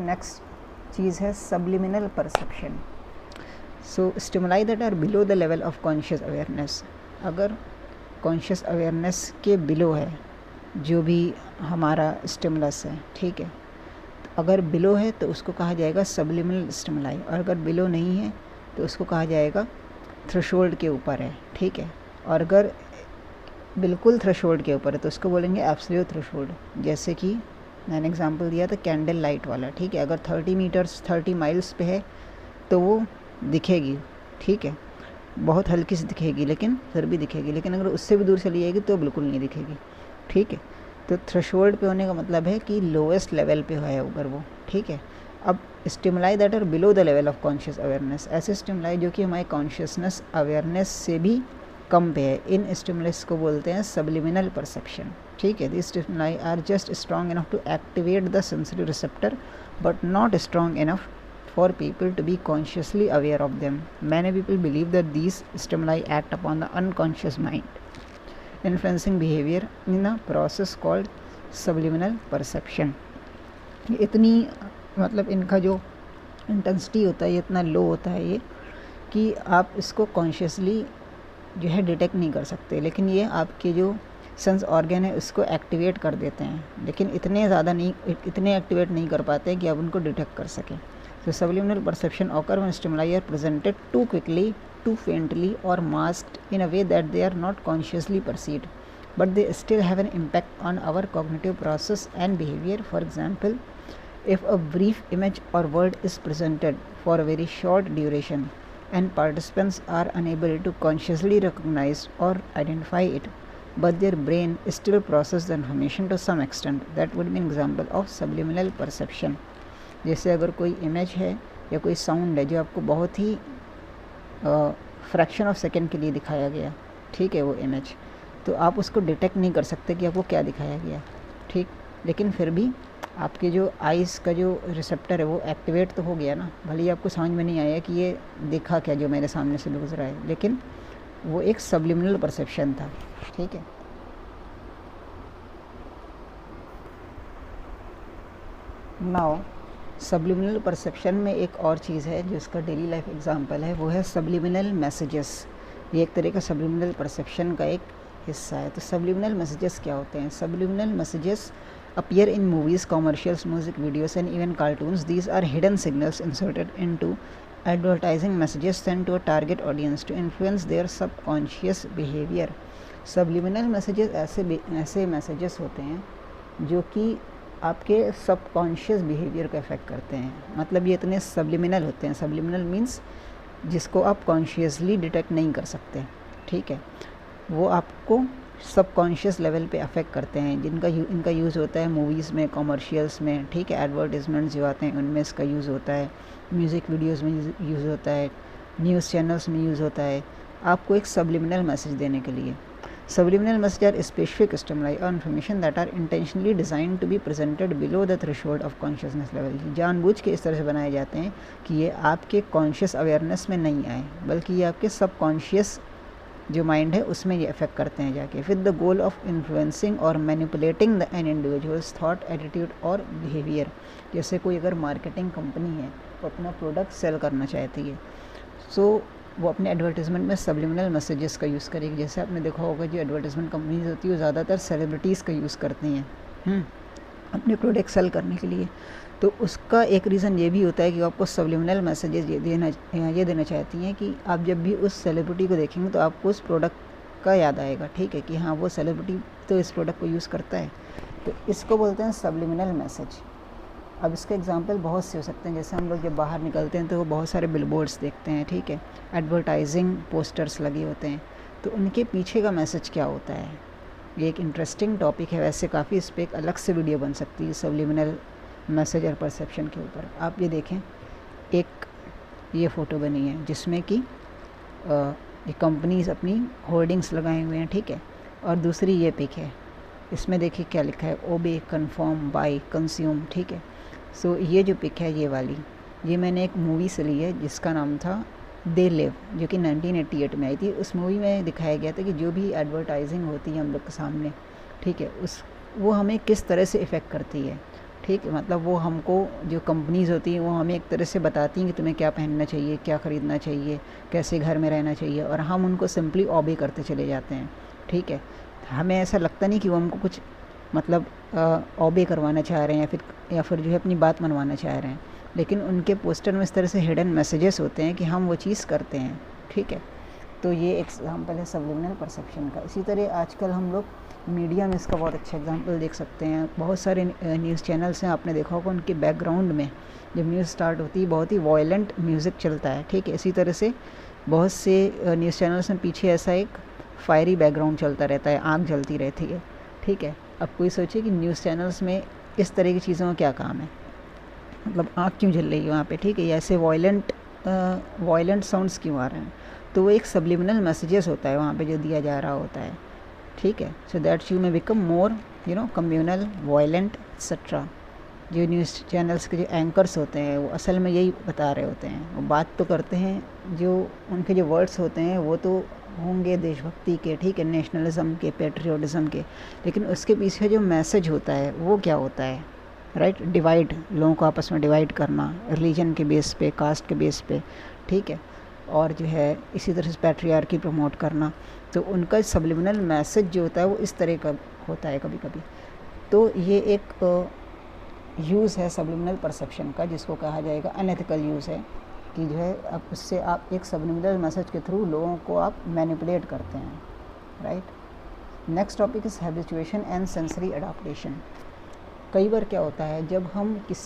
Next चीज़ है subliminal perception. So stimuli that are below the level of conscious awareness, अगर conscious awareness के below है जो भी हमारा स्टिमुलस है, ठीक है, तो अगर बिलो है तो उसको कहा जाएगा सब्लिमिनल स्टिमुलाई, और अगर बिलो नहीं है तो उसको कहा जाएगा थ्रेशोल्ड के ऊपर है, ठीक है। और अगर बिल्कुल थ्रेशोल्ड के ऊपर है तो उसको बोलेंगे एब्सोल्यूट थ्रेशोल्ड। जैसे कि मैंने एग्जांपल दिया था कैंडल लाइट वाला, ठीक है, अगर 30 माइल्स पे है तो वो दिखेगी, ठीक है, बहुत हल्की सी दिखेगी लेकिन फिर भी दिखेगी, लेकिन अगर उससे भी दूर चली जाएगी तो बिल्कुल नहीं दिखेगी, ठीक है। तो थ्रेशोल्ड पे होने का मतलब है कि लोएस्ट लेवल पे है अगर वो, ठीक है। अब stimuli that are below the level of conscious awareness, ऐसे स्टिमुलाई जो कि हमारे कॉन्शियसनेस अवेयरनेस से भी कम पे है, इन स्टिमुलस को बोलते हैं सब्लिमिनल परसेप्शन, ठीक है। This stimuli are just strong enough to activate the sensory receptor but not strong enough for people to be consciously aware of them. Many people believe that these stimuli act upon the unconscious mind, influencing behavior in a process called subliminal perception. इतनी मतलब इनका जो intensity होता है ये इतना लो होता है ये कि आप इसको कॉन्शियसली जो है डिटेक्ट नहीं कर सकते, लेकिन ये आपके जो सेंस ऑर्गन है उसको एक्टिवेट कर देते हैं, लेकिन इतने ज़्यादा नहीं, इतने एक्टिवेट नहीं कर पाते कि आप उनको डिटेक्ट कर सकें। So subliminal perception occur when stimuli are presented too quickly, too faintly, or masked in a way that they are not consciously perceived, but they still have an impact on our cognitive process and behavior. For example, if a brief image or word is presented for a very short duration and participants are unable to consciously recognize or identify it, but their brain still processes the information to some extent, that would be an example of subliminal perception. जैसे अगर कोई image है या कोई sound है जो आपको बहुत ही फ्रैक्शन ऑफ सेकेंड के लिए दिखाया गया, ठीक है, वो इमेज, तो आप उसको डिटेक्ट नहीं कर सकते कि आपको क्या दिखाया गया, ठीक, लेकिन फिर भी आपके जो आइज़ का जो रिसेप्टर है वो एक्टिवेट तो हो गया ना, भले ही आपको समझ में नहीं आया कि ये देखा क्या जो मेरे सामने से गुजरा है, लेकिन वो एक सब्लिमिनल परसेप्शन था, ठीक है। नाउ सब्लिमिनल परसेप्शन में एक और चीज़ है जो इसका डेली लाइफ एग्जांपल है, वो है सब्लिमिनल मैसेजेस। ये एक तरह का सब्लिमिनल परसेप्शन का एक हिस्सा है। तो सब्लिमिनल मैसेजेस क्या होते हैं? Subliminal messages appear in movies, commercials, music videos and even cartoons. These are hidden signals inserted into advertising messages send to a target audience to influence their subconscious behaviour. Subliminal messages ऐसे messages होते हैं जो कि आपके subconscious behaviour को affect करते हैं। मतलब ये इतने सब्लिमिनल होते हैं, सब्लिमिनल मीन्स जिसको आप कॉन्शियसली डिटेक्ट नहीं कर सकते, ठीक है, वो आपको सबकॉन्शियस लेवल पे अफेक्ट करते हैं। इनका यूज़ होता है मूवीज़ में, कॉमर्शियल्स में, ठीक है, एडवर्टीजमेंट्स जो आते हैं उनमें इसका यूज़ होता है, म्यूज़िक वीडियोज़ में यूज़ होता है, न्यूज़ चैनल्स में यूज़ होता है, आपको एक सब्लिमिनल मैसेज देने के लिए। Subliminal messages are specific stimuli or information that are intentionally designed to be presented below the threshold of consciousness level. जानबूझ के इस तरह से बनाए जाते हैं कि ये आपके कॉन्शियस अवेयरनेस में नहीं आए, बल्कि ये आपके सबकॉन्शियस जो माइंड है उसमें ये अफेक्ट करते हैं जाके, with the goal of influencing और manipulating the an individuals thought, attitude और बिहेवियर। जैसे कोई अगर मार्केटिंग कंपनी है वो अपना प्रोडक्ट सेल करना चाहती है, सो वो अपने एडवर्टीज़मेंट में सब्लिमिनल मैसेजेस का यूज़ करेगी। जैसे आपने देखा होगा जो एडवर्टीज़मेंट कंपनीज होती है वो ज़्यादातर सेलिब्रिटीज़ का यूज़ करती हैं अपने प्रोडक्ट सेल करने के लिए। तो उसका एक रीज़न ये भी होता है कि आपको सब्लिमिनल मैसेजेस ये देना चाहती हैं कि आप जब भी उस सेलिब्रिटी को देखेंगे तो आपको उस प्रोडक्ट का याद आएगा, ठीक है, कि हाँ वो सेलिब्रिटी तो इस प्रोडक्ट को यूज़ करता है। तो इसको बोलते हैं सब्लिमिनल मैसेज। अब इसके एग्जांपल बहुत से हो सकते हैं। जैसे हम लोग जब बाहर निकलते हैं तो वो बहुत सारे बिलबोर्ड्स देखते हैं, ठीक है, एडवर्टाइजिंग पोस्टर्स लगे होते हैं, तो उनके पीछे का मैसेज क्या होता है, ये एक इंटरेस्टिंग टॉपिक है। वैसे काफ़ी इस पर एक अलग से वीडियो बन सकती है सब्लिमिनल मैसेज और परसेप्शन के ऊपर। आप ये देखें, एक ये फ़ोटो बनी है जिसमें कि ये कंपनीज अपनी होर्डिंग्स लगाए हुए हैं, ठीक है, और दूसरी ये पिक है, इसमें देखिए क्या लिखा है, ओबे, कन्फर्म, बाय, कंज्यूम, ठीक है। सो ये जो पिक है ये वाली, ये मैंने एक मूवी से ली है जिसका नाम था दे लिव, जो कि 1988 में आई थी। उस मूवी में दिखाया गया था कि जो भी एडवर्टाइजिंग होती है हम लोग के सामने, ठीक है, वो हमें किस तरह से इफ़ेक्ट करती है। ठीक है, मतलब वो हमको, जो कंपनीज़ होती हैं वो हमें एक तरह से बताती हैं कि तुम्हें क्या पहनना चाहिए, क्या ख़रीदना चाहिए, कैसे घर में रहना चाहिए, और हम उनको सिंपली ऑबे करते चले जाते हैं। ठीक है, हमें ऐसा लगता नहीं कि वो हमको कुछ मतलब ऑबे करवाना चाह रहे हैं या फिर जो है अपनी बात मनवाना चाह रहे हैं, लेकिन उनके पोस्टर में इस तरह से हिडन मैसेजेस होते हैं कि हम वो चीज़ करते हैं। ठीक है, तो ये एग्जाम्पल है सबलिमिनल परसेप्शन का। इसी तरह आजकल हम लोग मीडिया में इसका बहुत अच्छा एग्जांपल देख सकते हैं। बहुत सारे न्यूज़ चैनल्स हैं, आपने देखा होगा उनके बैकग्राउंड में जब न्यूज़ स्टार्ट होती है बहुत ही वॉयलेंट म्यूज़िक चलता है। ठीक है, इसी तरह से बहुत से न्यूज़ चैनल्स में पीछे ऐसा एक फायरी बैकग्राउंड चलता रहता है, आग जलती रहती है। ठीक है, अब कोई सोचे कि न्यूज़ चैनल्स में इस तरह की चीज़ों का क्या काम है, मतलब आग क्यों जल रही है वहाँ पे। ठीक है, या ऐसे वॉयलेंट साउंड्स क्यों आ रहे हैं, तो वो एक सबलिमिनल मैसेजेस होता है वहाँ पे जो दिया जा रहा होता है। ठीक है, so that you may become more communal, violent etcetera. जो न्यूज़ चैनल्स के जो एंकर्स होते हैं वो असल में यही बता रहे होते हैं, वो बात तो करते हैं, जो उनके जो वर्ड्स होते हैं वो तो होंगे देशभक्ति के, ठीक है, नेशनलिज्म के, पेट्रियोटिज़म के, लेकिन उसके पीछे जो मैसेज होता है वो क्या होता है, राइट? डिवाइड, लोगों को आपस में डिवाइड करना रिलीजन के बेस पे, कास्ट के बेस पे। ठीक है, और जो है इसी तरह से पैट्रियार्की प्रमोट करना। तो उनका सबलिमिनल मैसेज जो होता है वो इस तरह का होता है कभी कभी। तो ये एक यूज़ है सबलिमिनल परसेप्शन का, जिसको कहा जाएगा अनएथिकल यूज़ है, कि जो है अब उससे आप एक सबलिमिनल मैसेज के थ्रू लोगों को आप मैनिपुलेट करते हैं, right. Next topic is habituation and sensory adaptation. कई बार क्या होता है जब हम किसी